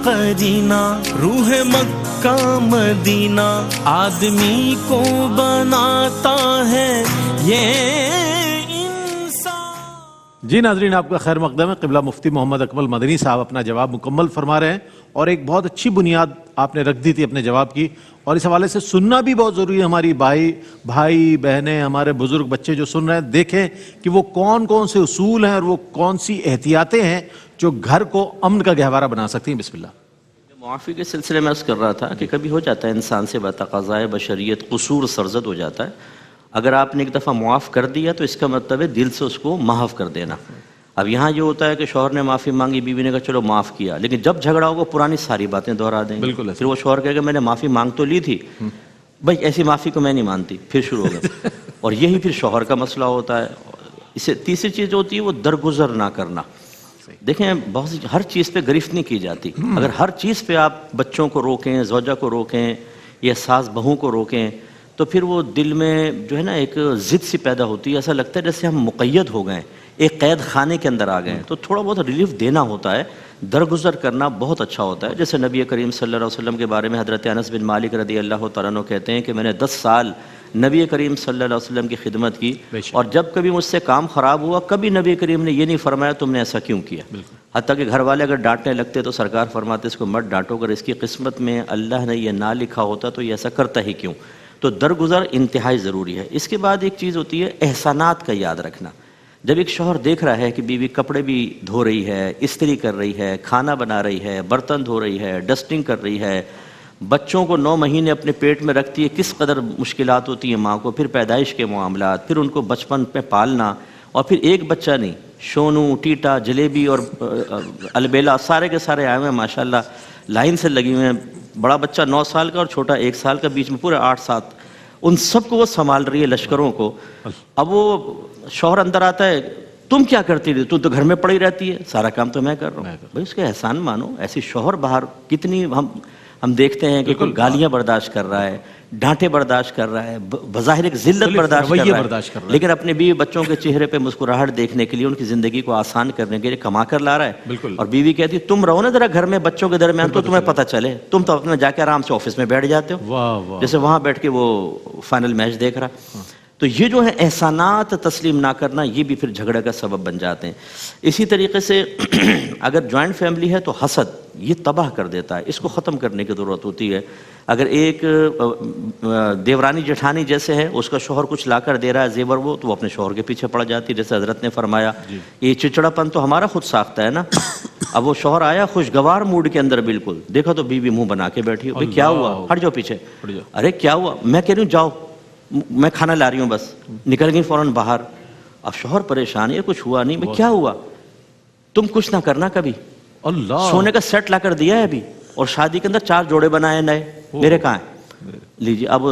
قرینہ روح مکہ مدینہ آدمی کو بناتا ہے یہ انسان۔ جی ناظرین، آپ کا خیر مقدم ہے۔ قبلہ مفتی محمد اکمل مدنی صاحب اپنا جواب مکمل فرما رہے ہیں، اور ایک بہت اچھی بنیاد آپ نے رکھ دی تھی اپنے جواب کی، اور اس حوالے سے سننا بھی بہت ضروری ہے۔ ہماری بھائی بہنیں، ہمارے بزرگ بچے جو سن رہے ہیں، دیکھیں کہ وہ کون کون سے اصول ہیں اور وہ کون سی احتیاطیں ہیں جو گھر کو امن کا گہوارہ بنا سکتی ہیں۔ بسم اللہ۔ معافی کے سلسلے میں عرض کر رہا تھا کہ کبھی ہو جاتا ہے انسان سے بتقاضائے بشریت قصور سرزد ہو جاتا ہے۔ اگر آپ نے ایک دفعہ معاف کر دیا تو اس کا مطلب ہے دل سے اس کو محو کر دینا۔ اب یہاں یہ ہوتا ہے کہ شوہر نے معافی مانگی، بیوی نے کہا چلو معاف کیا، لیکن جب جھگڑا ہوگا پرانی ساری باتیں دہرا دیں گے۔ پھر وہ شوہر کہے گا میں نے معافی مانگ تو لی تھی بھائی، ایسی معافی کو میں نہیں مانتی، پھر شروع ہوگا۔ اور یہی پھر شوہر کا مسئلہ ہوتا ہے۔ اسے تیسری چیز ہوتی ہے وہ درگزر نہ کرنا۔ دیکھیں بہت سی ہر چیز پہ گرفت نہیں کی جاتی۔ اگر ہر چیز پہ آپ بچوں کو روکیں، زوجہ کو روکیں یا ساس بہو کو روکیں تو پھر وہ دل میں جو ہے نا ایک ضد سی پیدا ہوتی ہے، ایسا لگتا ہے جیسے ہم مقید ہو گئے، ایک قید خانے کے اندر آ گئے ہیں۔ تو تھوڑا بہت ریلیف دینا ہوتا ہے، درگزر کرنا بہت اچھا ہوتا ہے۔ جیسے نبی کریم صلی اللہ علیہ وسلم کے بارے میں حضرت انس بن مالک رضی اللہ تعالیٰ عنہ کہتے ہیں کہ میں نے 10 سال نبی کریم صلی اللہ علیہ وسلم کی خدمت کی، اور جب کبھی مجھ سے کام خراب ہوا کبھی نبی کریم نے یہ نہیں فرمایا تم نے ایسا کیوں کیا۔ حتیٰ کہ گھر والے اگر ڈانٹنے لگتے تو سرکار فرماتے اس کو مت ڈانٹو، اگر اس کی قسمت میں اللہ نے یہ نہ لکھا ہوتا تو یہ ایسا کرتا ہی کیوں۔ تو درگزر انتہائی ضروری ہے۔ اس کے بعد ایک چیز ہوتی ہے احسانات کا یاد رکھنا۔ جب ایک شوہر دیکھ رہا ہے کہ بیوی کپڑے بھی دھو رہی ہے، استری کر رہی ہے، کھانا بنا رہی ہے، برتن دھو رہی ہے، ڈسٹنگ کر رہی ہے، بچوں کو 9 مہینے اپنے پیٹ میں رکھتی ہے، کس قدر مشکلات ہوتی ہیں ماں کو، پھر پیدائش کے معاملات، پھر ان کو بچپن پہ پالنا، اور پھر ایک بچہ نہیں، شونو، ٹیٹا، جلیبی اور البیلا سارے کے سارے آئے ہوئے ہیں ماشاءاللہ، لائن سے لگی ہوئے ہیں۔ بڑا بچہ 9 سال کا اور چھوٹا 1 سال کا، بیچ میں پورے 8-7، ان سب کو وہ سنبھال رہی ہے، لشکروں کو۔ اب وہ شوہر اندر آتا ہے، تم کیا کرتی رہی، تم تو گھر میں پڑی رہتی ہے، سارا کام تو میں کر رہا ہوں۔ بھائی اس کے احسان مانو۔ ایسی شوہر باہر کتنی ہم دیکھتے ہیں کہ کوئی گالیاں برداشت کر رہا ہے، ڈانٹے برداشت کر رہا ہے، بظاہر ایک ذلت برداشت کر رہا ہے، لیکن اپنے بیوی بچوں کے چہرے پہ مسکراہٹ دیکھنے کے لیے، ان کی زندگی کو آسان کرنے کے لیے کما کر لا رہا ہے۔ اور بیوی کہتی ہے تم رہو نا ذرا گھر میں بچوں کے درمیان تو تمہیں پتہ چلے، تم تو اپنے جا کے آرام سے آفس میں بیٹھ جاتے ہو، جیسے وہاں بیٹھ کے وہ فائنل میچ دیکھ رہا۔ تو یہ جو ہے احسانات تسلیم نہ کرنا، یہ بھی پھر جھگڑے کا سبب بن جاتے ہیں۔ اسی طریقے سے اگر جوائنٹ فیملی ہے تو حسد یہ تباہ کر دیتا ہے، اس کو ختم کرنے کی ضرورت ہوتی ہے۔ اگر ایک دیورانی جٹھانی جیسے ہے، اس کا شوہر کچھ لا کر دے رہا ہے زیور، وہ تو وہ اپنے شوہر کے پیچھے پڑ جاتی ہے، جیسے حضرت نے فرمایا یہ چچڑا پن تو ہمارا خود ساختہ ہے نا۔ اب وہ شوہر آیا خوشگوار موڈ کے اندر، بالکل دیکھا تو بیوی منہ بنا کے بیٹھی، بھائی کیا ہوا، ہٹ جاؤ پیچھے، ارے کیا ہوا، میں کہہ رہی ہوں جاؤ میں کھانا لا رہی ہوں، بس نکل گئی فوراً باہر۔ اب شوہر پریشان ہے، کچھ ہوا نہیں، بھائی کیا ہوا، تم کچھ نہ کرنا کبھی، سونے کا سیٹ لا کر دیا ہے ابھی، اور شادی کے اندر 4 جوڑے بنائے نئے، میرے کہاں ہیں، لیجیے۔ اب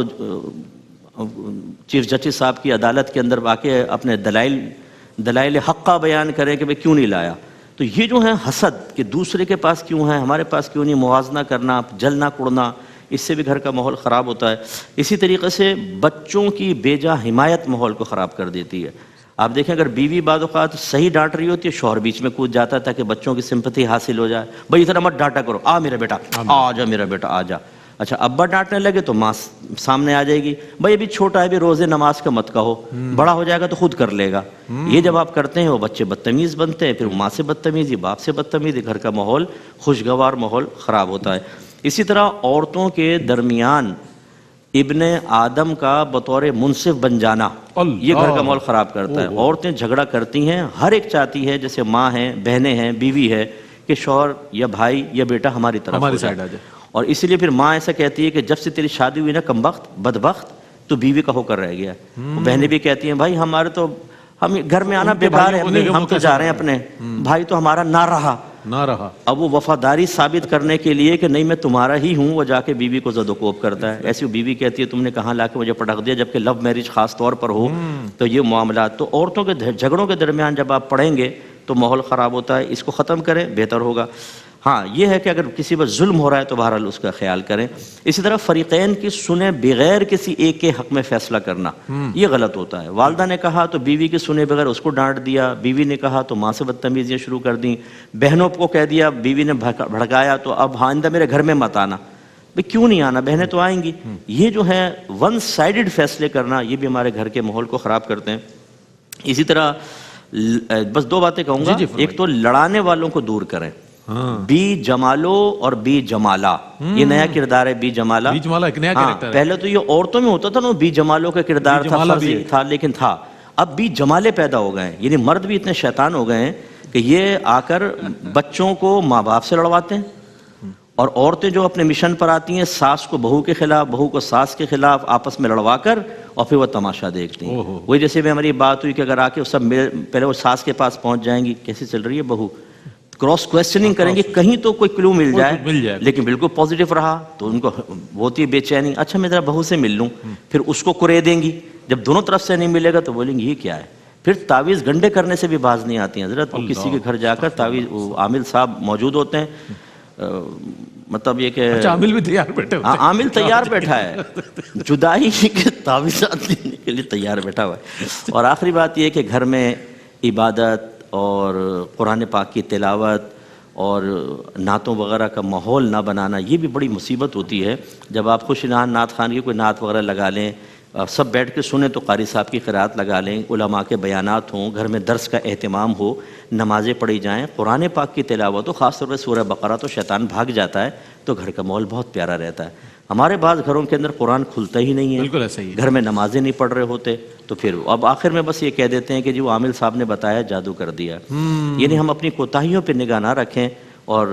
چیف جسٹس صاحب کی عدالت کے اندر واقع اپنے دلائل حقہ بیان کریں کہ بھئی کیوں نہیں لایا۔ تو یہ جو ہے حسد کہ دوسرے کے پاس کیوں ہے، ہمارے پاس کیوں نہیں، موازنہ کرنا، جلنا کڑنا، اس سے بھی گھر کا ماحول خراب ہوتا ہے۔ اسی طریقے سے بچوں کی بیجا حمایت ماحول کو خراب کر دیتی ہے۔ آپ دیکھیں اگر بیوی بعض اوقات صحیح ڈانٹ رہی ہوتی ہے، شوہر بیچ میں کود جاتا ہے تاکہ بچوں کی سمپتھی حاصل ہو جائے، بھائی اتنا مت ڈانٹا کرو، آ میرا بیٹا، آ جا میرا بیٹا، آ جا۔ اچھا ابا ڈانٹنے لگے تو ماں سامنے آ جائے گی، بھائی ابھی چھوٹا ہے، ابھی روزے نماز کا مت کہو، بڑا ہو جائے گا تو خود کر لے گا۔ یہ جب آپ کرتے ہیں وہ بچے بدتمیز بنتے ہیں، پھر ماں سے بدتمیزی، باپ سے بدتمیزی، گھر کا ماحول خوشگوار ماحول خراب ہوتا ہے۔ اسی طرح عورتوں کے درمیان ابن آدم کا بطور منصف بن جانا، یہ گھر کا ماحول خراب کرتا ہے۔ عورتیں جھگڑا کرتی ہیں، ہر ایک چاہتی ہے جیسے ماں ہیں، بہنیں ہیں، بیوی ہے، کہ شوہر یا بھائی یا بیٹا ہماری طرف ہو جائے۔ اور اسی لیے پھر ماں ایسا کہتی ہے کہ جب سے تیری شادی ہوئی نا کمبخت بدبخت، تو بیوی کا ہو کر رہ گیا۔ بہنیں بھی کہتی ہیں بھائی ہمارے تو ہم گھر میں آنا بیکار ہے، ہم تو جا رہے ہیں اپنے، بھائی تو ہمارا نہ رہا۔ اب وہ وفاداری ثابت کرنے کے لیے کہ نہیں میں تمہارا ہی ہوں، وہ جا کے بیوی کو زد و کوب کرتا ہے۔ ایسی بیوی کہتی ہے تم نے کہاں لا کے مجھے پٹک دیا، جبکہ لو میرج خاص طور پر ہو تو یہ معاملات۔ تو عورتوں کے جھگڑوں کے درمیان جب آپ پڑھیں گے تو ماحول خراب ہوتا ہے، اس کو ختم کریں بہتر ہوگا۔ ہاں یہ ہے کہ اگر کسی پر ظلم ہو رہا ہے تو بہرحال اس کا خیال کریں. اسی طرح فریقین کی سنیں بغیر کسی ایک کے حق میں فیصلہ کرنا یہ غلط ہوتا ہے. والدہ نے کہا تو بیوی کی سنے بغیر اس کو ڈانٹ دیا, بیوی نے کہا تو ماں سے بدتمیزیاں شروع کر دیں, بہنوں کو کہہ دیا, بیوی نے بھڑکایا تو اب آئندہ میرے گھر میں مت آنا. بھئی کیوں نہیں آنا, بہنیں تو آئیں گی. یہ جو ہے ون سائیڈڈ فیصلے کرنا یہ بھی ہمارے گھر کے ماحول کو خراب کرتے ہیں. اسی طرح بس 2 باتیں کہوں گا. ایک تو لڑانے والوں کو دور کریں, بی جمالو اور بی جمالا, یہ نیا کردار ہے بی جمالا. بی جمالا ایک نیا کریکٹر ہے. پہلے تو یہ عورتوں میں ہوتا تھا نا, بی جمالو کا کردار تھا, فرضی تھا لیکن تھا. اب بی جمالے پیدا ہو گئے ہیں, یعنی مرد بھی اتنے شیطان ہو گئے ہیں کہ یہ آ کر بچوں کو ماں باپ سے لڑواتے ہیں, اور عورتیں جو اپنے مشن پر آتی ہیں ساس کو بہو کے خلاف, بہو کو ساس کے خلاف آپس میں لڑوا کر اور پھر وہ تماشا دیکھتی ہیں. وہی جیسے بھی ہماری بات ہوئی کہ اگر آ کے سب پہلے وہ ساس کے پاس پہنچ جائیں گی, کیسے چل رہی ہے بہو, کراس کویسچننگ کریں گے کہیں تو کوئی کلو مل جائے, لیکن بالکل پازیٹیو رہا تو ان کو ہوتی ہے بے چینی, اچھا میں ذرا بہو سے مل لوں. پھر اس کو کرے دیں گی, جب دونوں طرف سے نہیں ملے گا تو بولیں گے یہ کیا ہے. پھر تعویذ گنڈے کرنے سے بھی باز نہیں آتی ہیں حضرت. وہ کسی کے گھر جا کر تعویذ, عامل صاحب موجود ہوتے ہیں, مطلب یہ کہ عامل بھی تیار بیٹھے ہوتے ہیں. عامل تیار بیٹھا ہے, جدائی کے تعویذات لینے کے لیے تیار بیٹھا ہوا ہے. اور آخری بات یہ کہ گھر میں عبادت اور قرآن پاک کی تلاوت اور نعتوں وغیرہ کا ماحول نہ بنانا یہ بھی بڑی مصیبت ہوتی ہے. جب آپ خوش نعت خوان کی کوئی نعت وغیرہ لگا لیں, سب بیٹھ کے سنیں تو قاری صاحب کی قرات لگا لیں, علماء کے بیانات ہوں, گھر میں درس کا اہتمام ہو, نمازیں پڑھی جائیں, قرآن پاک کی تلاوت ہو, خاص طور پہ سورہ بقرہ, تو شیطان بھاگ جاتا ہے, تو گھر کا ماحول بہت پیارا رہتا ہے. ہمارے بعض گھروں کے اندر قرآن کھلتا ہی نہیں ہے, بالکل ایسا ہی ہے, گھر میں نمازیں نہیں پڑھ رہے ہوتے, تو پھر اب آخر میں بس یہ کہہ دیتے ہیں کہ جی وہ عامل صاحب نے بتایا جادو کر دیا. یعنی ہم اپنی کوتاہیوں پہ نگاہ نہ رکھیں اور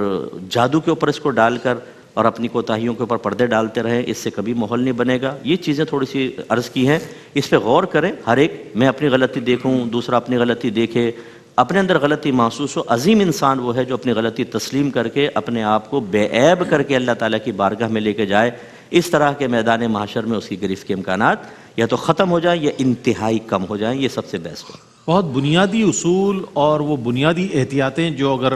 جادو کے اوپر اس کو ڈال کر اور اپنی کوتاہیوں کے اوپر پردے ڈالتے رہیں, اس سے کبھی ماحول نہیں بنے گا. یہ چیزیں تھوڑی سی عرض کی ہیں, اس پہ غور کریں. ہر ایک, میں اپنی غلطی دیکھوں, دوسرا اپنی غلطی دیکھے, اپنے اندر غلطی محسوس ہو. عظیم انسان وہ ہے جو اپنی غلطی تسلیم کر کے اپنے آپ کو بے عیب کر کے اللہ تعالیٰ کی بارگاہ میں لے کے جائے. اس طرح کے میدان محشر میں اس کی گرفت کے امکانات یا تو ختم ہو جائیں یا انتہائی کم ہو جائیں. یہ سب سے بیسٹ ہے. بہت بنیادی اصول اور وہ بنیادی احتیاطیں جو اگر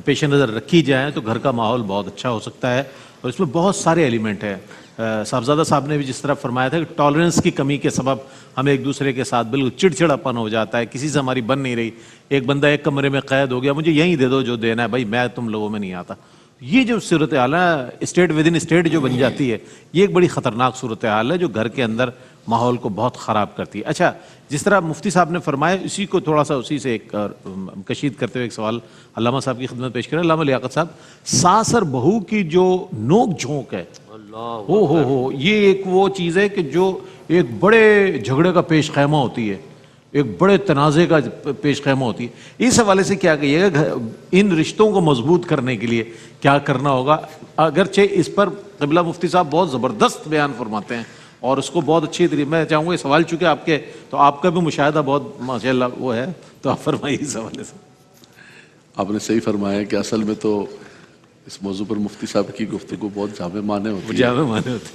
پیش نظر رکھی جائیں تو گھر کا ماحول بہت اچھا ہو سکتا ہے, اور اس میں بہت سارے ایلیمنٹ ہیں. صاحبزادہ صاحب نے بھی جس طرح فرمایا تھا کہ ٹالرنس کی کمی کے سبب ہم ایک دوسرے کے ساتھ بالکل چڑچڑاپن ہو جاتا ہے, کسی سے ہماری بن نہیں رہی. ایک بندہ ایک کمرے میں قید ہو گیا, مجھے یہیں دے دو جو دینا ہے بھائی, میں تم لوگوں میں نہیں آتا. یہ جو صورتحال ہے اسٹیٹ ود ان اسٹیٹ جو بن جاتی ہے, یہ ایک بڑی خطرناک صورتحال ہے جو گھر کے اندر ماحول کو بہت خراب کرتی ہے. اچھا, جس طرح مفتی صاحب نے فرمایا, اسی کو تھوڑا سا اسی سے ایک کشید کرتے ہوئے ایک سوال علامہ صاحب کی خدمت پیش کریں. علامہ لیاقت صاحب, ساس اور بہو کی جو نوک جھونک ہے, ہو یہ ایک وہ چیز ہے کہ جو ایک بڑے جھگڑے کا پیش خیمہ ہوتی ہے, ایک بڑے تنازع کا پیش خیمہ ہوتی ہے. اس حوالے سے کیا کہیے گا, ان رشتوں کو مضبوط کرنے کے لیے کیا کرنا ہوگا؟ اگرچہ اس پر قبلہ مفتی صاحب بہت زبردست بیان فرماتے ہیں اور اس کو بہت اچھی طریقے, میں چاہوں گا یہ سوال چونکہ آپ کے, تو آپ کا بھی مشاہدہ بہت ماشاءاللہ وہ ہے, تو آپ فرمائیے اس حوالے سے. آپ نے صحیح فرمایا کہ اصل میں تو اس موضوع پر مفتی صاحب کی گفتگو بہت جامع معنی ہوتی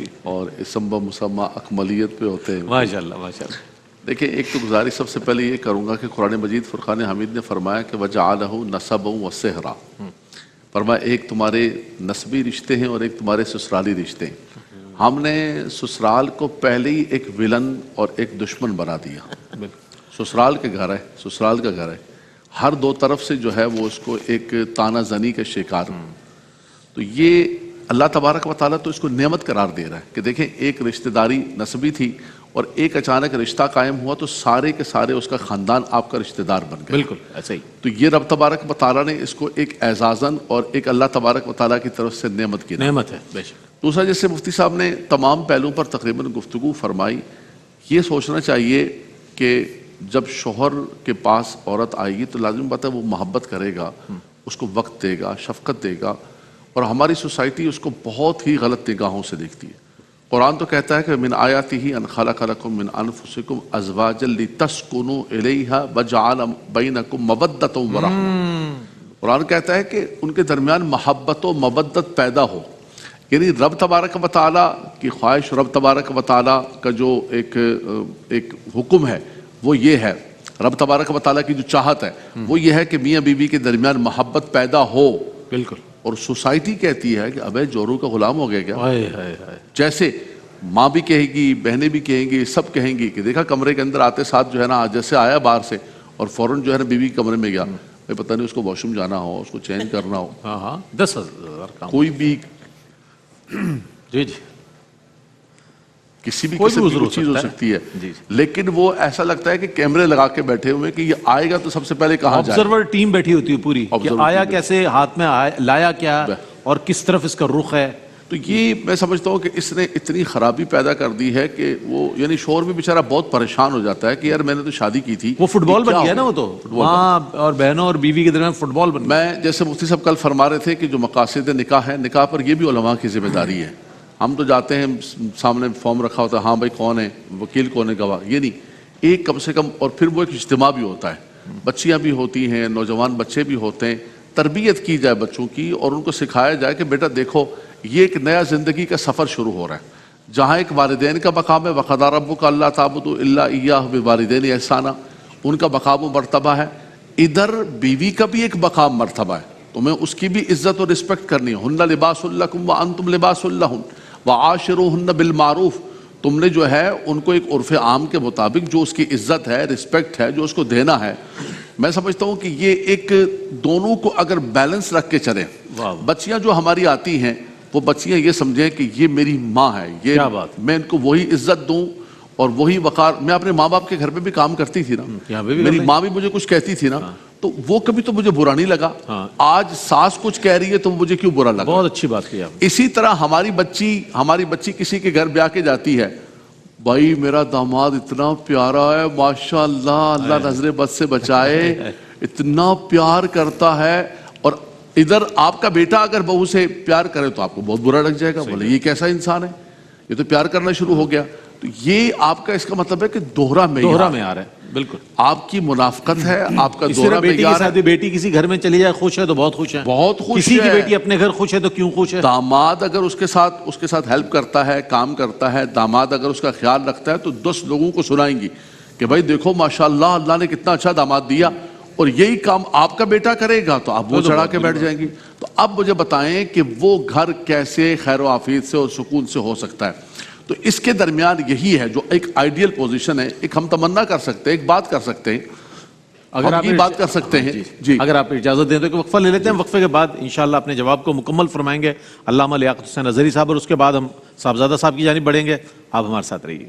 ہے اور اسم و مسمہ اکملیت پہ ہوتے ہیں. ماشاءاللہ ماشاءاللہ. دیکھیں, ایک تو گزارش سب سے پہلے یہ کروں گا کہ قرآن مجید فرقان حمید نے فرمایا کہ وَجَعَلَهُ نَسَبًا وَسِحْرًا, فرمایا ایک تمہارے نسبی رشتے ہیں اور ایک تمہارے سسرالی رشتے ہیں. ہم نے سسرال کو پہلے ہی ایک ولن اور ایک دشمن بنا دیا. سسرال کے گھر ہے, سسرال کا گھر ہے, ہر دو طرف سے جو ہے وہ اس کو ایک تانا زنی کا شکار. تو یہ اللہ تبارک و تعالیٰ تو اس کو نعمت قرار دے رہا ہے کہ دیکھیں ایک رشتہ داری نسبی تھی اور ایک اچانک رشتہ قائم ہوا تو سارے کے سارے اس کا خاندان آپ کا رشتہ دار بن گئے. بالکل ایسا ہی. تو یہ رب تبارک و تعالیٰ نے اس کو ایک اعزازاً اور ایک اللہ تبارک و تعالیٰ کی طرف سے نعمت کی, نعمت ہے بے شک. دوسرا, جیسے مفتی صاحب نے تمام پہلوؤں پر تقریباً گفتگو فرمائی, یہ سوچنا چاہیے کہ جب شوہر کے پاس عورت آئے گی تو لازم بات ہے وہ محبت کرے گا, اس کو وقت دے گا, شفقت دے گا, اور ہماری سوسائٹی اس کو بہت ہی غلط نگاہوں سے دیکھتی ہے. قرآن تو کہتا ہے کہ من آیاتہ ان خلق لکم من انفسکم ازواجا لتسکنوا الیہا وجعل بینکم مودۃ ورحمۃ. قرآن کہتا ہے کہ ان کے درمیان محبت و مودت پیدا ہو. یعنی رب تبارک و تعالیٰ کی خواہش, رب تبارک و تعالیٰ کا جو ایک حکم ہے وہ یہ ہے, رب تبارک و تعالیٰ کی جو چاہت ہے وہ یہ ہے کہ میاں بیوی کے درمیان محبت پیدا ہو. بالکل. اور سوسائٹی کہتی ہے کہ ابے جورو کا غلام ہو گیا کیا. ہائے ہائے ہائے. جیسے ماں بھی کہے گی, بہنیں بھی کہیں گی, سب کہیں گی کہ دیکھا کمرے کے اندر آتے ساتھ جو ہے نا جیسے آیا باہر سے اور فوراً جو ہے نا بیوی کمرے میں گیا, پتہ نہیں اس کو واش روم جانا ہو, اس کو چینج کرنا ہو, ہاں ہاں 10,000 کام. کوئی بھی جی جی کسی بھی کوئی بھی قسم کی عذر ہو چیز ہو سکتا ہے. سکتی ہے. جی. لیکن وہ ایسا لگتا ہے کہ کیمرے لگا کے بیٹھے ہوئے کہ یہ آئے گا تو سب سے پہلے کہاں جائے. آبزرور ٹیم بیٹھی ہوتی ہے پوری کہ Observer آیا team کیسے, ہاتھ میں لایا کیا اور کس طرف اس کا رخ ہے. تو یہ میں سمجھتا ہوں کہ اس نے اتنی خرابی پیدا کر دی ہے کہ وہ یعنی شوہر بھی بیچارہ بہت پریشان ہو جاتا ہے کہ یار میں نے تو شادی کی تھی. وہ فٹ بال کیا بن گیا ہو نا, وہ تو ماں اور بہنوں اور بیوی کے درمیان فٹ بال بن گیا. میں جیسے مفتی صاحب کل فرما رہے تھے کہ جو مقاصد نکاح ہے, نکاح پر یہ بھی علماء کی ذمہ داری ہے. ہم تو جاتے ہیں سامنے فارم رکھا ہوتا ہے, ہاں بھائی کون ہے وکیل, کون ہے گواہ, یہ نہیں, ایک کم سے کم. اور پھر وہ ایک اجتماع بھی ہوتا ہے, بچیاں بھی ہوتی ہیں, نوجوان بچے بھی ہوتے ہیں, تربیت کی جائے بچوں کی اور ان کو سکھایا جائے کہ بیٹا دیکھو یہ ایک نیا زندگی کا سفر شروع ہو رہا ہے جہاں ایک والدین کا مقام ہے, وَقَضَىٰ رَبُّكَ أَلَّا تَعْبُدُوا إِلَّا إِيَّاهُ بِالْوَالِدَيْنِ إِحْسَانًا, ان کا مقام و مرتبہ ہے. ادھر بیوی کا بھی ایک مقام مرتبہ ہے, تمہیں اس کی بھی عزت اور رسپیکٹ کرنی ہے. هُنَّ لِبَاسٌ لَكُمْ وَأَنْتُمْ لِبَاسٌ لَهُنَّ وَعَاشِرُوهُنَّ بِالْمَعْرُوفِ. تم نے جو ہے ان کو ایک عرف عام کے مطابق جو اس کی عزت ہے, رسپیکٹ ہے, جو اس کو دینا ہے. میں سمجھتا ہوں کہ یہ ایک دونوں کو اگر بیلنس رکھ کے چلیں. بچیاں جو ہماری آتی ہیں وہ بچیاں یہ سمجھیں کہ یہ میری ماں ہے, یہ میں ان کو وہی عزت دوں اور وہی وقار. میں اپنے ماں باپ کے گھر پہ بھی کام کرتی تھی نا, میری ماں بھی مجھے کچھ کہتی تھی نا, تو وہ کبھی تو مجھے برا نہیں لگا. آج ساس کچھ کہہ رہی ہے تو مجھے کیوں برا لگا. بہت اچھی بات کی آپ. اسی طرح ہماری بچی کسی کے گھر بیاہ کے جاتی ہے, بھائی میرا داماد اتنا پیارا ہے ماشاء اللہ, اللہ نظر بد سے بچائے, اتنا پیار کرتا ہے. اور ادھر آپ کا بیٹا اگر بہو سے پیار کرے تو آپ کو بہت برا لگ جائے گا, بولے یہ کیسا انسان ہے, یہ تو پیار کرنا شروع ہو گیا. تو یہ آپ کا اس کا مطلب ہے کہ دوہرا معیار ہے. بالکل آپ کی منافقت ہے, آپ کا اس طرح دوہرا بیٹی کے معیار ساتھ ہے. بیٹی کسی گھر میں چلی جائے خوش ہے تو بہت خوش ہے, بہت خوش کسی کی ہے. بیٹی اپنے گھر خوش ہے تو کیوں خوش ہے. داماد اگر اس کے ساتھ ہیلپ کرتا ہے, کام کرتا ہے, داماد اگر اس کا خیال رکھتا ہے تو 10 لوگوں کو سنائیں گی کہ بھائی دیکھو ماشاءاللہ اللہ نے کتنا اچھا داماد دیا, اور یہی کام آپ کا بیٹا کرے گا تو آپ وہ چڑھا کے بیٹھ جائیں گی. تو اب مجھے بتائیں کہ وہ گھر کیسے خیر و عافیت سے اور سکون سے ہو سکتا ہے. تو اس کے درمیان یہی ہے جو ایک آئیڈیل پوزیشن ہے. ایک ہم تمنا کر سکتے ہیں, ایک بات کر سکتے ہیں, اگر آپ یہ بات کر سکتے ہیں. جی اگر آپ اجازت دیں تو ایک وقفہ لے لیتے ہیں, وقفے کے بعد انشاءاللہ اپنے جواب کو مکمل فرمائیں گے علامہ لیاقت حسین اظہری صاحب, اور اس کے بعد ہم صاحبزادہ صاحب کی جانب بڑھیں گے. آپ ہمارے ساتھ رہیے.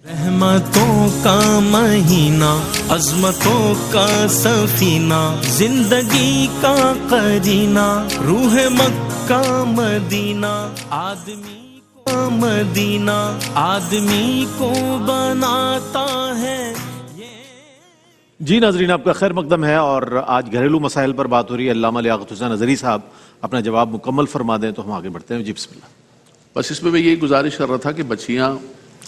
رحمتوں کا مہینہ, عظمتوں کا سفینہ, زندگی کا قرینہ, روح مکہ مدینہ, آدمی کا مدینہ آدمی کو بناتا ہے. جی ناظرین, آپ کا خیر مقدم ہے اور آج گھریلو مسائل پر بات ہو رہی ہے. علامہ لیاقت حسین اظہری صاحب اپنا جواب مکمل فرما دیں تو ہم آگے بڑھتے ہیں. جی بسم اللہ. بس اس میں یہی گزارش کر رہا تھا کہ بچیاں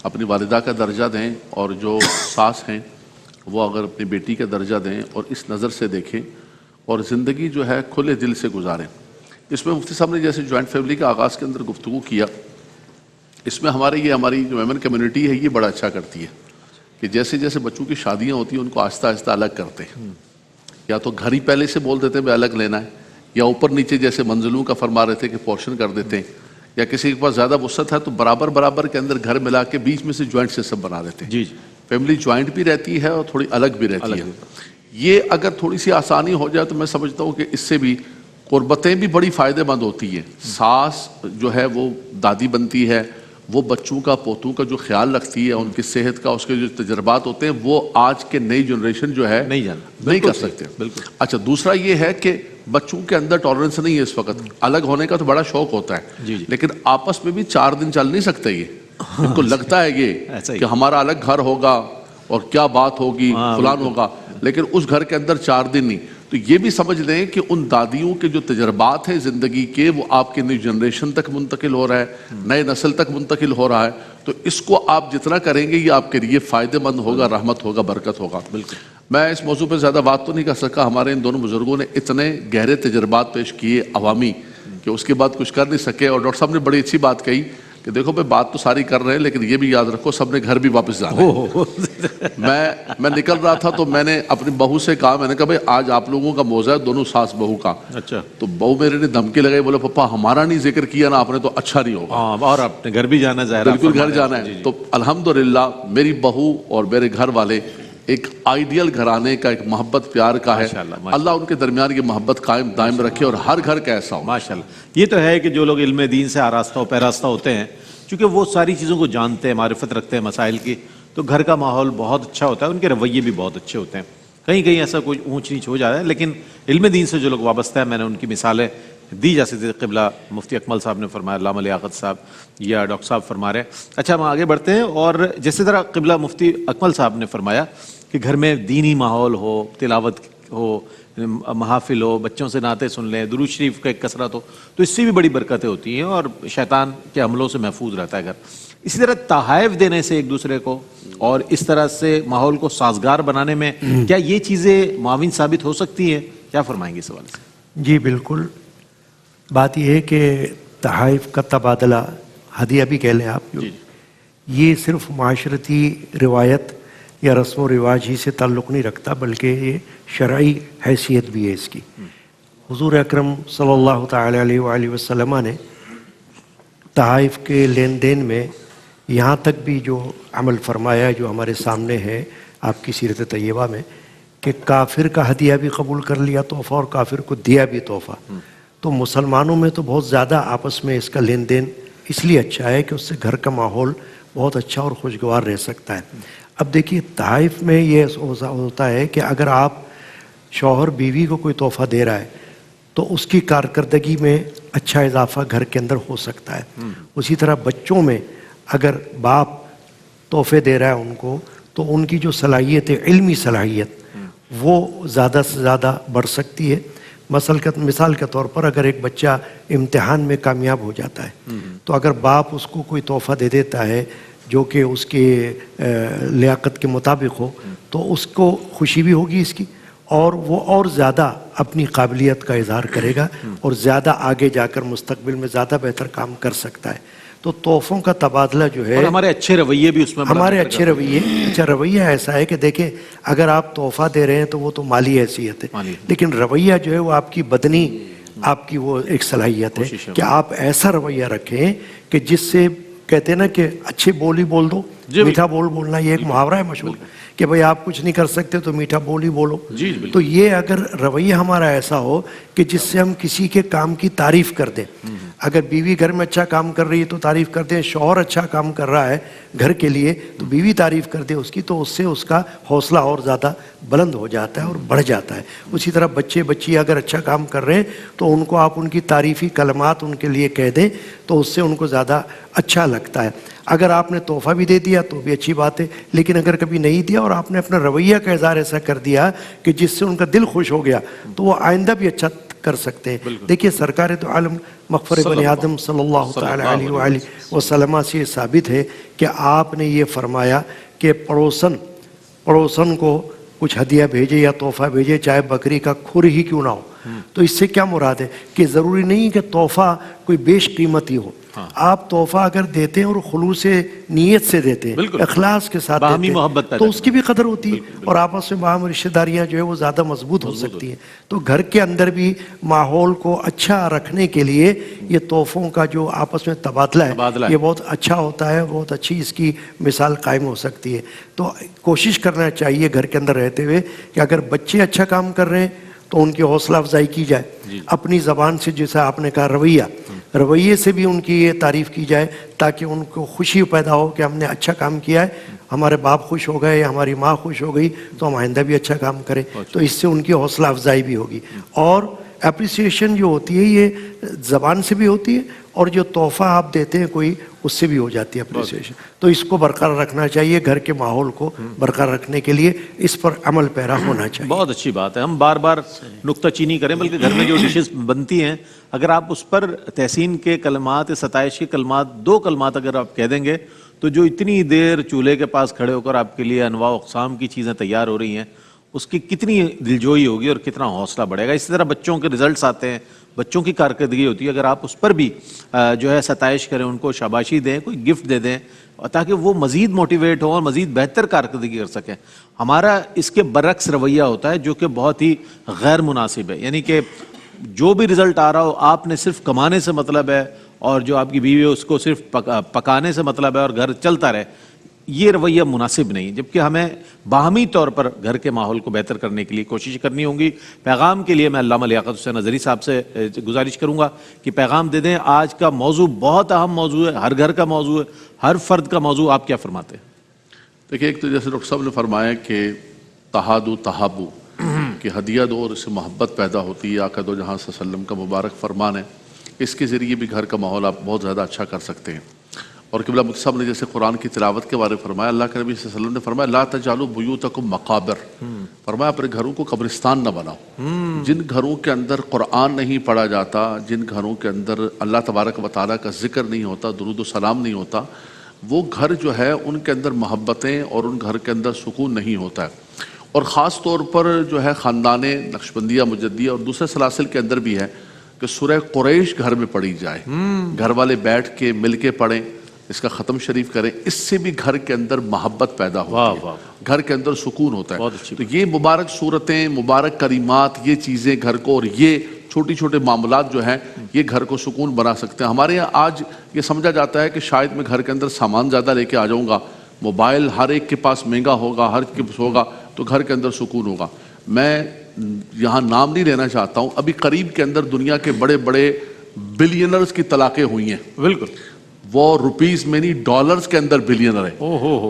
اپنی والدہ کا درجہ دیں, اور جو ساس ہیں وہ اگر اپنی بیٹی کا درجہ دیں اور اس نظر سے دیکھیں اور زندگی جو ہے کھلے دل سے گزاریں. اس میں مفتی صاحب نے جیسے جوائنٹ فیملی کا آغاز کے اندر گفتگو کیا, اس میں ہماری جو ویمن کمیونٹی ہے یہ بڑا اچھا کرتی ہے کہ جیسے جیسے بچوں کی شادیاں ہوتی ہیں ان کو آہستہ آہستہ الگ کرتے ہیں. یا تو گھر ہی پہلے سے بول دیتے ہیں بھائی الگ لینا ہے, یا اوپر نیچے جیسے منزلوں کا فرما رہے تھے کہ پورشن کر دیتے ہیں, یا کسی کے پاس زیادہ وسعت ہے تو برابر کے اندر گھر ملا کے بیچ میں سے جوائنٹ سسٹم بنا دیتے ہیں. جی فیملی جوائنٹ بھی رہتی ہے اور تھوڑی الگ بھی رہتی ہے. یہ اگر تھوڑی سی آسانی ہو جائے تو میں سمجھتا ہوں کہ اس سے بھی قربتیں بھی بڑی فائدہ مند ہوتی ہیں. ساس جو ہے وہ دادی بنتی ہے, وہ بچوں کا پوتوں کا جو خیال رکھتی ہے, ان کی صحت کا, اس کے جو تجربات ہوتے ہیں وہ آج کے نئی جنریشن جو ہے نہیں کر سکتے. بالکل. اچھا دوسرا یہ ہے کہ بچوں کے اندر ٹالرنس نہیں ہے اس وقت, الگ ہونے کا تو بڑا شوق ہوتا ہے, لیکن آپس میں بھی 4 دن چل نہیں سکتے. یہ ان کو لگتا ہے یہ کہ ہمارا الگ گھر ہوگا اور کیا بات ہوگی, فلان ہوگا, لیکن اس گھر کے اندر 4 دن نہیں. تو یہ بھی سمجھ لیں کہ ان دادیوں کے جو تجربات ہیں زندگی کے وہ آپ کے نئی جنریشن تک منتقل ہو رہا ہے, نئے نسل تک منتقل ہو رہا ہے. تو اس کو آپ جتنا کریں گے یہ آپ کے لیے فائدہ مند ہوگا, رحمت ہوگا, برکت ہوگا. بالکل. میں اس موضوع پہ زیادہ بات تو نہیں کر سکا, ہمارے ان دونوں بزرگوں نے اتنے گہرے تجربات پیش کیے عوامی کہ اس کے بعد کچھ کر نہیں سکے. اور ڈاکٹر صاحب نے بڑی اچھی بات کہی, کہ دیکھو بھائی بات تو ساری کر رہے ہیں لیکن یہ بھی یاد رکھو سب نے گھر بھی واپس جانا ہے۔ میں نکل رہا تھا تو میں نے اپنی بہو سے کہا، میں نے کہا بھائی آج آپ لوگوں کا موضوع ہے دونوں ساس بہو کا۔ اچھا، تو بہو میرے نے دھمکی لگائی، بولے پپا ہمارا نہیں ذکر کیا نا آپ نے تو اچھا نہیں ہوگا۔ ہاں، اور اپنے گھر بھی جانا ظاہر ہے، بالکل گھر جانا ہے۔ تو الحمدللہ میری بہو اور میرے گھر والے ایک آئیڈیل گھرانے کا، ایک محبت پیار کا ہے۔ اللہ ان کے درمیان یہ محبت قائم دائم رکھے اور ہر گھر کا ایسا ہو۔ ماشاءاللہ۔ یہ تو ہے کہ جو لوگ علم دین سے آراستہ و پیراستہ ہوتے ہیں، چونکہ وہ ساری چیزوں کو جانتے ہیں، معرفت رکھتے ہیں مسائل کی، تو گھر کا ماحول بہت اچھا ہوتا ہے، ان کے رویے بھی بہت اچھے ہوتے ہیں۔ کہیں کہیں ایسا کوئی اونچ نیچ ہو جاتا ہے، لیکن علم دین سے جو لوگ وابستہ ہیں، میں نے ان کی مثالیں دی، جیسے قبلہ مفتی اکمل صاحب نے فرمایا، علامہ لیاقت صاحب یا ڈاکٹر صاحب فرما رہے ہیں۔ اچھا، ہم آگے بڑھتے ہیں، اور جیسے طرح قبلہ مفتی اکمل صاحب نے فرمایا کہ گھر میں دینی ماحول ہو، تلاوت ہو، محافل ہو، بچوں سے نعتیں سن لیں، درود شریف کا ایک کثرت ہو، تو اس سے بھی بڑی برکتیں ہوتی ہیں اور شیطان کے حملوں سے محفوظ رہتا ہے گھر۔ اسی طرح تحائف دینے سے ایک دوسرے کو اور اس طرح سے ماحول کو سازگار بنانے میں کیا یہ چیزیں معاون ثابت ہو سکتی ہیں؟ کیا فرمائیں گے اس حوالے سے؟ جی بالکل، بات یہ ہے کہ تحائف کا تبادلہ، ہدیہ بھی کہہ لیں آپ، یہ صرف معاشرتی روایت یا رسم و رواج ہی سے تعلق نہیں رکھتا، بلکہ یہ شرعی حیثیت بھی ہے اس کی۔ حضور اکرم صلی اللہ تعالی علیہ وآلہ وسلم نے تحائف کے لین دین میں یہاں تک بھی جو عمل فرمایا، جو ہمارے سامنے ہے آپ کی سیرت طیبہ میں، کہ کافر کا ہدیہ بھی قبول کر لیا تحفہ اور کافر کو دیا بھی تحفہ۔ تو مسلمانوں میں تو بہت زیادہ آپس میں اس کا لین دین اس لیے اچھا ہے کہ اس سے گھر کا ماحول بہت اچھا اور خوشگوار رہ سکتا ہے۔ اب دیکھیے تحائف میں یہ ہوتا ہے کہ اگر آپ شوہر بیوی کو کوئی تحفہ دے رہا ہے تو اس کی کارکردگی میں اچھا اضافہ گھر کے اندر ہو سکتا ہے۔ اسی طرح بچوں میں اگر باپ تحفے دے رہا ہے ان کو، تو ان کی جو صلاحیت ہے، علمی صلاحیت، وہ زیادہ سے زیادہ بڑھ سکتی ہے۔ مثال کے طور پر اگر ایک بچہ امتحان میں کامیاب ہو جاتا ہے تو اگر باپ اس کو کوئی تحفہ دے دیتا ہے جو کہ اس کے لیاقت کے مطابق ہو، تو اس کو خوشی بھی ہوگی اس کی، اور وہ اور زیادہ اپنی قابلیت کا اظہار کرے گا اور زیادہ آگے جا کر مستقبل میں زیادہ بہتر کام کر سکتا ہے۔ تو تحفوں کا تبادلہ جو ہے، اور ہمارے اچھے رویے بھی اس میں، ہمارے اچھے رویے، اچھا رویہ ایسا ہے کہ دیکھیں اگر آپ تحفہ دے رہے ہیں تو وہ تو مالی حیثیت ہے، لیکن رویہ جو ہے وہ آپ کی بدنی، آپ کی وہ ایک صلاحیت ہے کہ آپ ایسا رویہ رکھیں کہ جس سے کہتے ہیں نا کہ اچھے بول ہی بول دو، میٹھا بول بولنا، یہ ایک محاورہ ہے مشہور کہ بھئی آپ کچھ نہیں کر سکتے تو میٹھا بول ہی بولو۔ تو یہ اگر رویہ ہمارا ایسا ہو کہ جس سے ہم کسی کے کام کی تعریف کر دیں، اگر بیوی گھر میں اچھا کام کر رہی ہے تو تعریف کر دیں، شوہر اچھا کام کر رہا ہے گھر کے لیے تو بیوی تعریف کر دے اس کی، تو اس سے اس کا حوصلہ اور زیادہ بلند ہو جاتا ہے اور بڑھ جاتا ہے۔ اسی طرح بچے بچی اگر اچھا کام کر رہے ہیں تو ان کو آپ ان کی تعریفی کلمات ان کے لیے کہہ دیں تو اس سے ان کو زیادہ اچھا لگتا ہے۔ اگر آپ نے تحفہ بھی دے دیا تو بھی اچھی بات ہے، لیکن اگر کبھی نہیں دیا اور آپ نے اپنا رویہ کا اظہار ایسا کر دیا کہ جس سے ان کا دل خوش ہو گیا تو وہ آئندہ بھی اچھا کر سکتے ہیں۔ دیکھیے سرکار تو عالم مغفر بنی آدم صلی اللہ تعالی علیہ وآلہ وسلم سے یہ ثابت ہے کہ آپ نے یہ فرمایا کہ پڑوسن کو کچھ ہدیہ بھیجے یا تحفہ بھیجے، چاہے بکری کا کھر ہی کیوں نہ ہو۔ تو اس سے کیا مراد ہے کہ ضروری نہیں کہ تحفہ کوئی بیش قیمتی ہو، آپ تحفہ اگر دیتے ہیں اور خلوص نیت سے دیتے ہیں، اخلاص کے ساتھ دیتے ہیں تو اس کی بھی قدر ہوتی ہے اور آپس میں باہم رشتہ داریاں جو ہے وہ زیادہ مضبوط ہو سکتی ہیں۔ تو گھر کے اندر بھی ماحول کو اچھا رکھنے کے لیے یہ تحفوں کا جو آپس میں تبادلہ ہے یہ بہت اچھا ہوتا ہے، بہت اچھی اس کی مثال قائم ہو سکتی ہے۔ تو کوشش کرنا چاہیے گھر کے اندر رہتے ہوئے کہ اگر بچے اچھا کام کر رہے ہیں تو ان کی حوصلہ افزائی کی جائے، اپنی زبان سے جیسا آپ نے کہا رویے سے بھی ان کی یہ تعریف کی جائے تاکہ ان کو خوشی پیدا ہو کہ ہم نے اچھا کام کیا ہے، ہمارے باپ خوش ہو گئے یا ہماری ماں خوش ہو گئی تو ہم آئندہ بھی اچھا کام کریں، تو اس سے ان کی حوصلہ افزائی بھی ہوگی۔ اور اپریسیشن جو ہوتی ہے یہ زبان سے بھی ہوتی ہے اور جو تحفہ آپ دیتے ہیں کوئی اس سے بھی ہو جاتی ہے اپریسیشن۔ تو اس کو برقرار رکھنا چاہیے، گھر کے ماحول کو برقرار رکھنے کے لیے اس پر عمل پیرا ہونا چاہیے۔ بہت اچھی بات ہے، ہم بار بار نکتہ چینی کریں، بلکہ گھر میں جو ڈشز بنتی ہیں اگر آپ اس پر تحسین کے کلمات، ستائش کے کلمات، 2 کلمات اگر آپ کہہ دیں گے تو جو اتنی دیر چولہے کے پاس کھڑے ہو کر آپ کے لیے انواع و اقسام کی چیزیں تیار ہو رہی ہیں، اس کی کتنی دلجوئی ہوگی اور کتنا حوصلہ بڑھے گا۔ اسی طرح بچوں کے رزلٹس آتے ہیں، بچوں کی کارکردگی ہوتی ہے، اگر آپ اس پر بھی جو ہے ستائش کریں، ان کو شاباشی دیں، کوئی گفٹ دے دیں تاکہ وہ مزید موٹیویٹ ہوں اور مزید بہتر کارکردگی کر سکیں. ہمارا اس کے برعکس رویہ ہوتا ہے جو کہ بہت ہی غیر مناسب ہے. یعنی کہ جو بھی رزلٹ آ رہا ہو آپ نے صرف کمانے سے مطلب ہے، اور جو آپ کی بیوی ہے اس کو صرف پکانے سے مطلب ہے اور گھر چلتا رہے. یہ رویہ مناسب نہیں، جبکہ ہمیں باہمی طور پر گھر کے ماحول کو بہتر کرنے کے لیے کوشش کرنی ہوں گی. پیغام کے لیے میں علامہ لیاقت حسین اظہری صاحب سے گزارش کروں گا کہ پیغام دے دیں. آج کا موضوع بہت اہم موضوع ہے، ہر گھر کا موضوع ہے، ہر فرد کا موضوع. آپ کیا فرماتے ہیں؟ دیکھیے، ایک تو جیسے ڈاکٹر صاحب نے فرمایا کہ تہادو تحابو، کہ ہدیہ دو اور اس سے محبت پیدا ہوتی ہے. آقا دو جہاں صلی اللہ علیہ وسلم کا مبارک فرمان ہے. اس کے ذریعے بھی گھر کا ماحول آپ بہت زیادہ اچھا کر سکتے ہیں. اور قبلہ مفتی صاحب نے جیسے قرآن کی تلاوت کے بارے میں فرمایا، اللہ کے نبی صلی اللہ علیہ وسلم نے فرمایا لا تجعلوا بیوتکم مقابر، فرمایا اپنے گھروں کو قبرستان نہ بناؤ. جن گھروں کے اندر قرآن نہیں پڑھا جاتا، جن گھروں کے اندر اللہ تبارک و تعالیٰ کا ذکر نہیں ہوتا، درود و سلام نہیں ہوتا، وہ گھر جو ہے ان کے اندر محبتیں اور ان گھر کے اندر سکون نہیں ہوتا ہے. اور خاص طور پر جو ہے خاندان نقشبندیہ مجدیہ اور دوسرے سلاسل کے اندر بھی ہے کہ سورہ قریش گھر میں پڑھی جائے، گھر والے بیٹھ کے مل کے پڑھیں، اس کا ختم شریف کریں. اس سے بھی گھر کے اندر محبت پیدا ہوتی ہے، گھر کے اندر سکون ہوتا ہے. تو یہ مبارک صورتیں، مبارک کریمات، یہ چیزیں گھر کو، اور یہ چھوٹی چھوٹے معاملات جو ہیں یہ گھر کو سکون بنا سکتے ہیں. ہمارے یہاں آج یہ سمجھا جاتا ہے کہ شاید میں گھر کے اندر سامان زیادہ لے کے آ جاؤں گا، موبائل ہر ایک کے پاس مہنگا ہوگا، ہر ایک کے پاس ہوگا تو گھر کے اندر سکون ہوگا. میں یہاں نام نہیں لینا چاہتا ہوں، ابھی قریب کے اندر دنیا کے بڑے بڑے بلینرز کی طلاقیں ہوئی ہیں. بالکل، وہ روپیز میں نہیں ڈالرز کے اندر بلینر ہیں،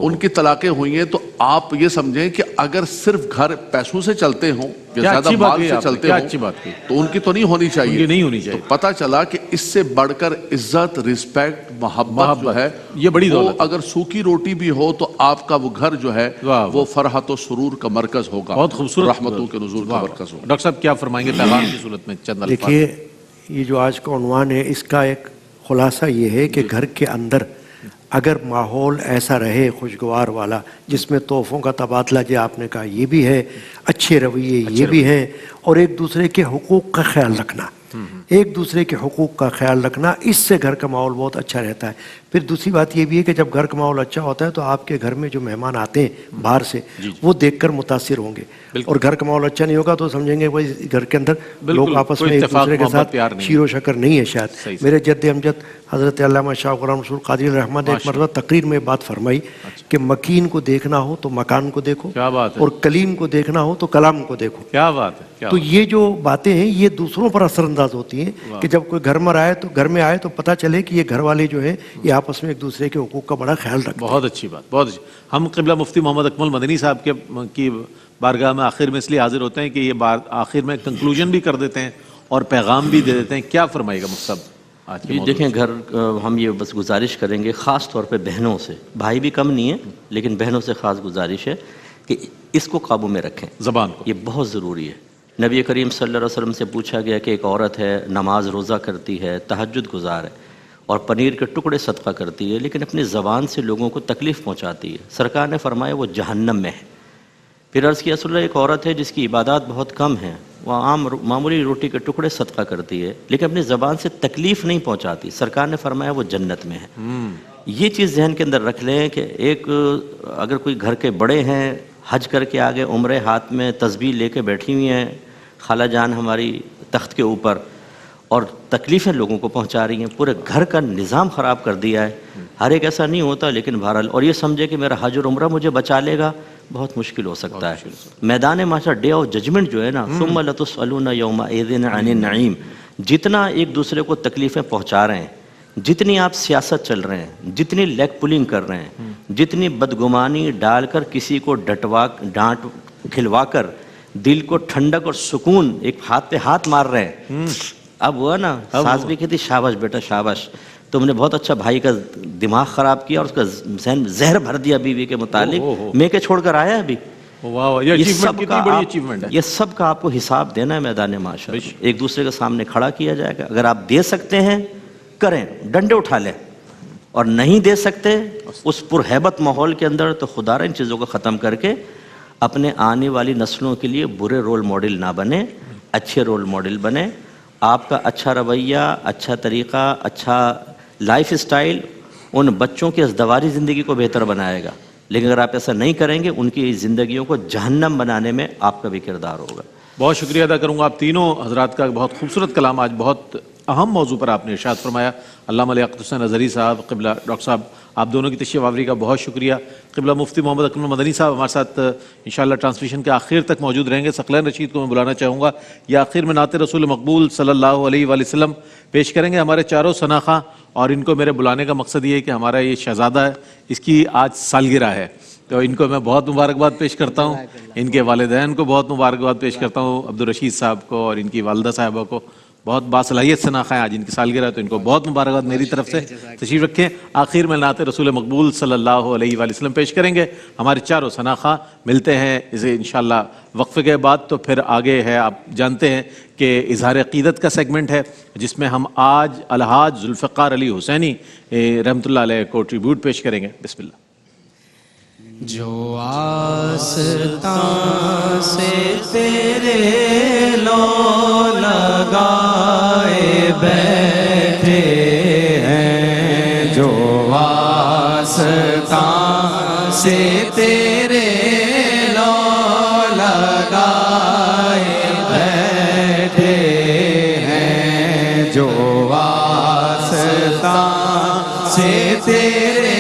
ان کی طلاقیں ہوئی ہیں. تو آپ یہ سمجھیں کہ اگر صرف گھر پیسوں سے چلتے ہوں یا زیادہ مال سے چلتے ہوں تو ان کی تو نہیں ہونی چاہیے، نہیں ہونی چاہیے. تو پتہ چلا کہ اس سے بڑھ کر عزت، رسپیکٹ، محبت جو ہے یہ بڑی دولت ہے. اگر سوکھی روٹی بھی ہو تو آپ کا وہ گھر جو ہے وہ فرحت و سرور کا مرکز ہوگا، بہت خوبصورت، رحمتوں کے نزول کا مرکز ہوگا. ڈاکٹر صاحب کیا فرمائیں گے پیغام کی صورت میں چند الفاظ؟ دیکھیے، یہ جو آج کا عنوان ہے اس کا ایک خلاصہ یہ ہے کہ گھر کے اندر اگر ماحول ایسا رہے خوشگوار والا جس میں تحفوں کا تبادلہ، جو آپ نے کہا یہ بھی ہے، اچھے رویے یہ بھی ہیں، اور ایک دوسرے کے حقوق کا خیال رکھنا، ایک دوسرے کے حقوق کا خیال رکھنا، اس سے گھر کا ماحول بہت اچھا رہتا ہے. پھر دوسری بات یہ بھی ہے کہ جب گھر کا ماحول اچھا ہوتا ہے تو آپ کے گھر میں جو مہمان آتے ہیں باہر سے وہ دیکھ کر متاثر ہوں گے. اور گھر کا ماحول اچھا نہیں ہوگا تو سمجھیں گے بھائی گھر کے اندر لوگ آپس میں ایک دوسرے کے ساتھ شیر و شکر نہیں ہے. شاید میرے جد امجد حضرت علامہ شاہ غلام رسول قادری رحمت نے ایک مرتبہ تقریر میں بات فرمائی کہ مکین کو دیکھنا ہو تو مکان کو دیکھو، اور کلیم کو دیکھنا ہو تو کلام کو دیکھو. کیا بات ہے. تو یہ جو باتیں ہیں یہ دوسروں پر اثر انداز ہوتی ہیں کہ جب کوئی گھر میں آئے تو پتہ چلے کہ یہ گھر والے جو ہیں یہ آپس میں ایک دوسرے کے حقوق کا بڑا خیال رکھتے ہیں. بہت اچھی بات، بہت اچھی. ہم قبلہ مفتی محمد اکمل مدنی صاحب کی بارگاہ میں آخر میں اس لیے حاضر ہوتے ہیں کہ یہ آخر میں کنکلوژن بھی کر دیتے ہیں اور پیغام بھی دے دیتے ہیں. کیا فرمائے گا مفتی صاحب آج کے موضوع؟ دیکھیں، گھر ہم یہ بس گزارش کریں گے خاص طور پہ بہنوں سے، بھائی بھی کم نہیں ہے لیکن بہنوں سے خاص گزارش ہے کہ اس کو قابو میں رکھیں، زبان کو. یہ بہت ضروری ہے. نبی کریم صلی اللہ علیہ وسلم سے پوچھا گیا کہ ایک عورت ہے، نماز روزہ کرتی ہے، تہجد گزار ہے اور پنیر کے ٹکڑے صدقہ کرتی ہے، لیکن اپنی زبان سے لوگوں کو تکلیف پہنچاتی ہے. سرکار نے فرمایا وہ جہنم میں ہے. پھر عرض کیا رسول اللہ، ایک عورت ہے جس کی عبادات بہت کم ہیں، وہ عام معمولی روٹی کے ٹکڑے صدقہ کرتی ہے لیکن اپنی زبان سے تکلیف نہیں پہنچاتی. سرکار نے فرمایا وہ جنت میں ہے. یہ چیز ذہن کے اندر رکھ لیں کہ ایک اگر کوئی گھر کے بڑے ہیں، حج کر کے آگے عمرے ہاتھ میں تسبیح لے کے بیٹھی ہوئی ہیں، خالہ جان ہماری تخت کے اوپر، اور تکلیفیں لوگوں کو پہنچا رہی ہیں، پورے گھر کا نظام خراب کر دیا ہے. ہر ایک ایسا نہیں ہوتا لیکن بہرحال، اور یہ سمجھے کہ میرا حج اور عمرہ مجھے بچا لے گا، بہت مشکل ہو سکتا ہے. میدان معاشر، ڈے آف ججمنٹ جو ہے نا، ثم لتسألون یومئذ عن النعیم، جتنا ایک دوسرے کو تکلیفیں پہنچا رہے ہیں، جتنی آپ سیاست چل رہے ہیں، جتنی لیگ پولنگ کر رہے ہیں، جتنی بدگمانی ڈال کر کسی کو ڈانٹ کھلوا کر دل کو ٹھنڈک اور سکون، ایک ہاتھ پہ ہاتھ مار رہے ہیں. اب وہ نا ساس بھی کہتی شاباش بیٹا شاباش، تم نے بہت اچھا بھائی کا دماغ خراب کیا اور اس کا ذہن زہر بھر دیا بیوی کے متعلق، میں کے چھوڑ کر آیا ابھی. یہ سب کا آپ کو حساب دینا ہے میدان معاشر. ایک دوسرے کے سامنے کھڑا کیا جائے گا. اگر آپ دے سکتے ہیں کریں، ڈنڈے اٹھا لیں، اور نہیں دے سکتے اس پرہیبت ماحول کے اندر تو خدا را ان چیزوں کو ختم کر کے اپنے آنے والی نسلوں کے لیے برے رول ماڈل نہ بنے، اچھے رول ماڈل بنے. آپ کا اچھا رویہ، اچھا طریقہ، اچھا لائف اسٹائل ان بچوں کی ازدواجی زندگی کو بہتر بنائے گا، لیکن اگر آپ ایسا نہیں کریں گے ان کی زندگیوں کو جہنم بنانے میں آپ کا بھی کردار ہوگا۔ بہت شکریہ ادا کروں گا آپ تینوں حضرات کا، بہت خوبصورت کلام، آج بہت اہم موضوع پر آپ نے ارشاد فرمایا۔ علامہ لیاقت حسین اظہری صاحب، قبلہ ڈاکٹر صاحب، آپ دونوں کی تشریف آوری کا بہت شکریہ۔ قبلہ مفتی محمد اکمل مدنی صاحب ہمارے ساتھ انشاءاللہ ٹرانسمیشن کے آخر تک موجود رہیں گے۔ ثقلین رشید کو میں بلانا چاہوں گا، یہ آخر میں نعت رسول مقبول صلی اللہ علیہ وآلہ وسلم پیش کریں گے، ہمارے چاروں ثناخواں، اور ان کو میرے بلانے کا مقصد یہ ہے کہ ہمارا یہ شہزادہ ہے، اس کی آج سالگرہ ہے، تو ان کو میں بہت مبارکباد پیش کرتا ہوں، ان کے والدین کو بہت مبارکباد پیش کرتا ہوں، عبدالرشید صاحب کو اور ان کی والدہ صاحبہ کو، بہت باصلاحیت ثناخواں ہیں، آج ان کی سالگرہ ہے تو ان کو بہت مبارکباد میری طرف سے۔ تشریف رکھیں، آخر میں نعت رسول مقبول صلی اللہ علیہ وآلہ وسلم پیش کریں گے ہمارے چاروں ثناخواں۔ ملتے ہیں اسے انشاءاللہ وقفے کے بعد، تو پھر آگے ہے، آپ جانتے ہیں کہ اظہار عقیدت کا سیگمنٹ ہے، جس میں ہم آج الحاج ذوالفقار علی حسینی رحمۃ اللہ علیہ کو ٹریبیوٹ پیش کریں گے۔ بسم اللہ۔ جو آستاں سے تیرے لو لگائے بیٹھے ہیں، جو آستاں سے تیرے لو لگائے بیٹھے ہیں، جو آستاں سے تیرے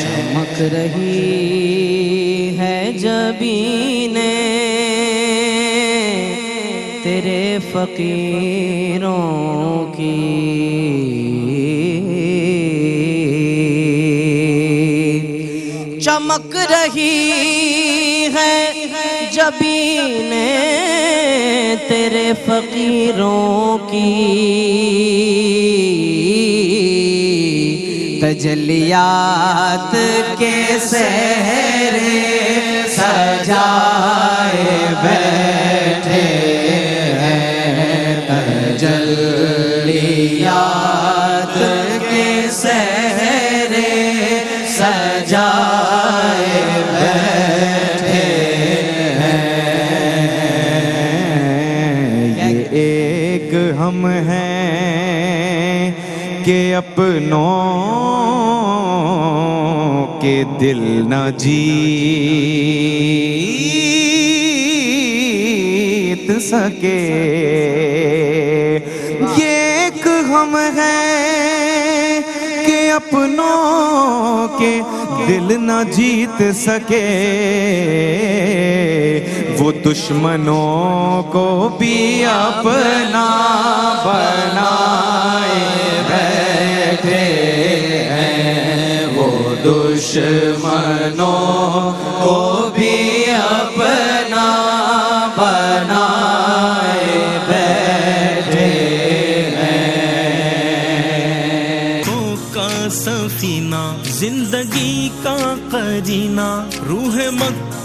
چمک رہی ہے جبینیں تیرے فقیروں کی، چمک رہی ہے جبینیں تیرے فقیروں کی، تجلیات کے سہرے سجائے بیٹھے ہیں، تجلیات کے سہرے سجائے بیٹھے ہیں، یہ ایک ہم ہیں کہ اپنوں کے دل نہ جیت سکے، یہ ایک ہم ہیں کہ اپنوں کے دل نہ جیت سکے، وہ دشمنوں کو بھی اپنا بنائے بیٹھے ہیں، وہ دشمنوں کو بھی اپنا بنائے بیٹھے ہیں۔ تو کا سفینہ زندگی کا قرینہ، روح مکہ